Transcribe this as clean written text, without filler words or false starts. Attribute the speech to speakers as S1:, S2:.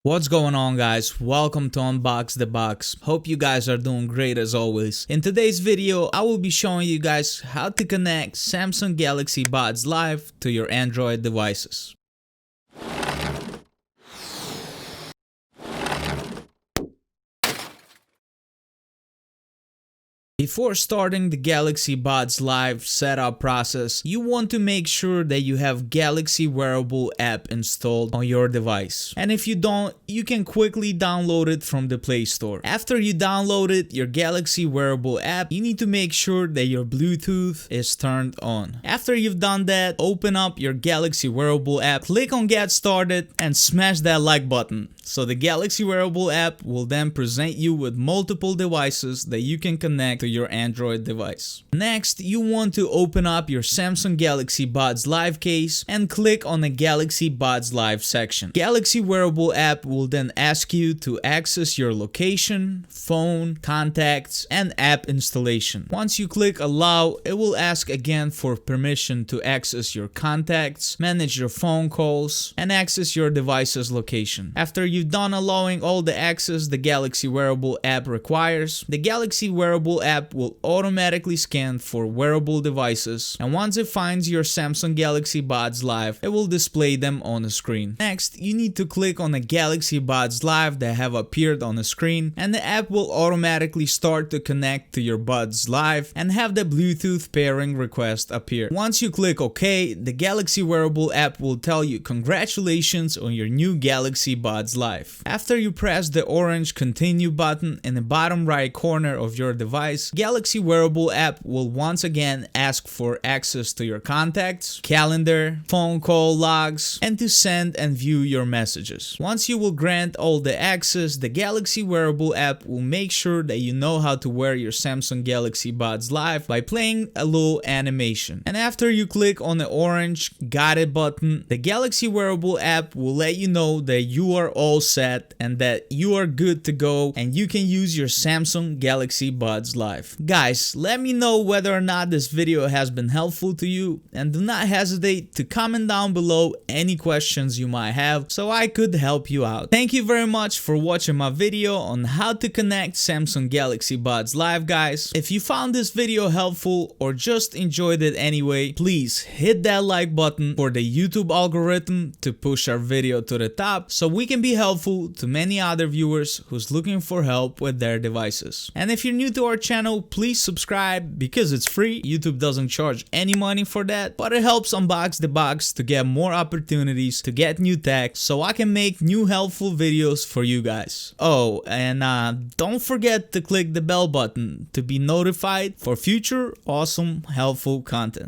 S1: What's going on, guys? Welcome to Unbox the Box. Hope you guys are doing great as always. In today's video, I will be showing you guys how to connect Samsung Galaxy Buds Live to your Android devices. Before starting the Galaxy Buds Live setup process, you want to make sure that you have Galaxy Wearable app installed on your device. And if you don't, you can quickly download it from the Play Store. After you download it, your Galaxy Wearable app, you need to make sure that your Bluetooth is turned on. After you've done that, open up your Galaxy Wearable app, click on Get Started, and smash that like button. So the Galaxy Wearable app will then present you with multiple devices that you can connect to your Android device. Next, you want to open up your Samsung Galaxy Buds Live case and click on the Galaxy Buds Live section. Galaxy Wearable app will then ask you to access your location, phone, contacts, and app installation. Once you click allow, it will ask again for permission to access your contacts, manage your phone calls, and access your device's location. After you've done allowing all the access the Galaxy Wearable app requires, the Galaxy Wearable app will automatically scan for wearable devices, and once it finds your Samsung Galaxy Buds Live, it will display them on the screen. Next, you need to click on the Galaxy Buds Live that have appeared on the screen, and the app will automatically start to connect to your Buds Live and have the Bluetooth pairing request appear. Once you click OK, the Galaxy Wearable app will tell you congratulations on your new Galaxy Buds Live. After you press the orange continue button in the bottom right corner of your device, Galaxy Wearable app will once again ask for access to your contacts, calendar, phone call logs, and to send and view your messages. Once you will grant all the access, the Galaxy Wearable app will make sure that you know how to wear your Samsung Galaxy Buds Live by playing a little animation. And after you click on the orange got it button, the Galaxy Wearable app will let you know that you are all set and that you are good to go and you can use your Samsung Galaxy Buds Live. Guys, let me know whether or not this video has been helpful to you, and do not hesitate to comment down below any questions you might have so I could help you out. Thank you very much for watching my video on how to connect Samsung Galaxy Buds Live, guys. If you found this video helpful or just enjoyed it anyway, please hit that like button for the YouTube algorithm to push our video to the top so we can be helpful to many other viewers who's looking for help with their devices. And if you're new to our channel, please subscribe because it's free. YouTube doesn't charge any money for that, but it helps Unbox the Box to get more opportunities to get new tech so I can make new helpful videos for you guys. Oh, and don't forget to click the bell button to be notified for future awesome helpful content.